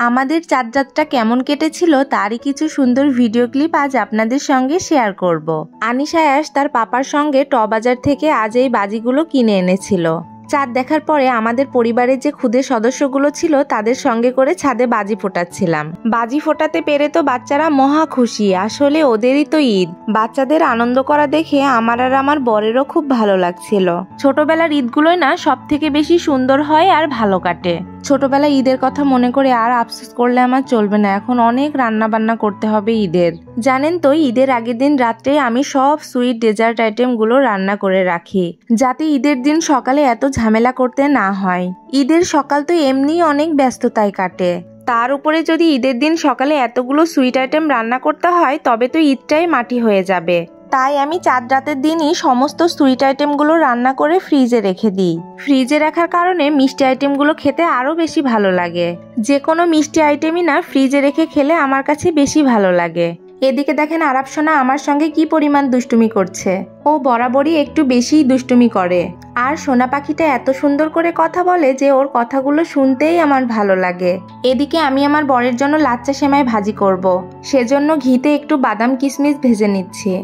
আমাদের চাঁদ রাতটা কেমন কেটেছিল তারই কিছু সুন্দর ভিডিও ক্লিপ আজ আপনাদের সঙ্গে শেয়ার করব। আনিশা আয়াস তার পাপার সঙ্গে বাজার থেকে আজ এই বাজিগুলো কিনে এনেছিল। চাঁদ দেখার পরে আমাদের পরিবারের যে ক্ষুদে সদস্যগুলো ছিল তাদের সঙ্গে করে ছাদে বাজি ফোটাচ্ছিলাম। বাজি ফোটাতে পেরে তো বাচ্চারা মহা খুশি, আসলে ওদেরই তো ঈদ। বাচ্চাদের আনন্দ করা দেখে আমার আর আমার বরেরও খুব ভালো লাগছিল। ছোটবেলার ঈদগুলোই না সব থেকে বেশি সুন্দর হয় আর ভালো কাটে। ছোটবেলায় ঈদের কথা মনে করে আর আফসোস করলে আমার চলবে না, এখন অনেক রান্না বান্না করতে হবে ঈদের। জানেন তো, ঈদের আগের দিন রাত্রে আমি সব সুইট ডেজার্ট আইটেমগুলো রান্না করে রাখি, যাতে ঈদের দিন সকালে এত ঝামেলা করতে না হয়। ঈদের সকাল তো এমনিই অনেক ব্যস্ততায় কাটে, তার উপরে যদি ঈদের দিন সকালে এতগুলো সুইট আইটেম রান্না করতে হয় তবে তো ঈদটাই মাটি হয়ে যাবে। তাই আমি চাঁদ রাতের দিনই সমস্ত সুইট আইটেমগুলো রান্না করে ফ্রিজে রেখে দিই। ফ্রিজে রাখার কারণে মিষ্টি আইটেমগুলো খেতে আরও বেশি ভালো লাগে। যে কোনো মিষ্টি আইটেমই না ফ্রিজে রেখে খেলে আমার কাছে বেশি ভালো লাগে। এদিকে দেখেন আরাপ সোনা আমার সঙ্গে কি পরিমাণ দুষ্টুমি করছে। ও বরাবরই একটু বেশিই দুষ্টুমি করে, আর সোনা পাখিটা এত সুন্দর করে কথা বলে যে ওর কথাগুলো শুনতেই আমার ভালো লাগে। এদিকে আমি আমার বরের জন্য লাচ্চা সেমাই ভাজি করব, সেজন্য ঘিতে একটু বাদাম কিশমিশ ভেজে নিচ্ছি।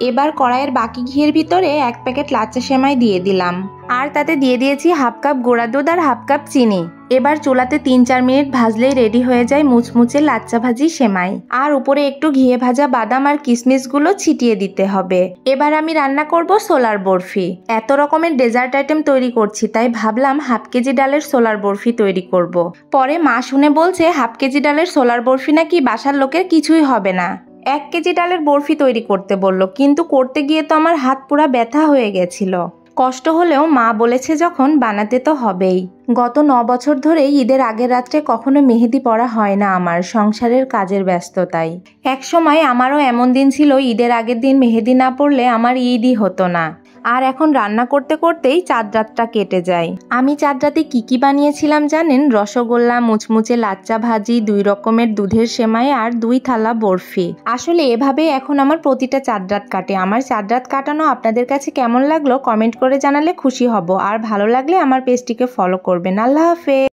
এবার কড়াইয়ের বাকি ঘিয়ের ভিতরে 1 প্যাকেট লাচ্চা সেমাই দিয়ে দিলাম, আর তাতে দিয়ে দিয়েছি হাফ কাপ গুঁড়া দুধ আর হাফ কাপ চিনি। এবার চুলাতে 3-4 মিনিট ভাজলেই রেডি হয়ে যায় মুচমুচে লাচ্চা ভাজি সেমাই। আর উপরে একটু ঘিয়ে ভাজা বাদাম আর কিশমিশগুলো ছিটিয়ে দিতে হবে। এবার আমি রান্না করব সোলার বরফি। এত রকমের ডেজার্ট আইটেম তৈরি করছি, তাই ভাবলাম হাফ কেজি ডালের সোলার বরফি তৈরি করব। পরে মা শুনে বলছে হাফ কেজি ডালের সোলার বরফি নাকি বাসার লোকের কিছুই হবে না, 1 কেজি ডালের বরফি তৈরি করতে বলল। কিন্তু করতে গিয়ে তো আমার হাত পুরা ব্যথা হয়ে গেছিল। কষ্ট হলেও মা বলেছে যখন বানাতে তো হবেই। গত 9 বছর ধরে ঈদের আগের রাত্রে কখনো মেহেদি পরা হয় না আমার, সংসারের কাজের ব্যস্ততায়। এক সময় আমারও এমন দিন ছিল ঈদের আগের দিন মেহেদি না পরলে আমার ঈদই হতো না। আর এখন রান্না করতে করতেই চাঁদ রাতটা কেটে যায়। আমি চাঁদ রাতে কি বানিয়েছিলাম জানেন? রসগোল্লা, মুচমুচে লাচ্চা ভাজি, 2 রকমের দুধের সেমাই আর 2 থালা বরফি। আসলে এভাবেই এখন আমার প্রতিটা চাঁদ রাত কাটে। আমার চাঁদ রাত কাটানো আপনাদের কাছে কেমন লাগলো কমেন্ট করে জানালে খুশি হব, আর ভালো লাগলে আমার পেজটিকে ফলো করবেন। আল্লাহ হাফেজ।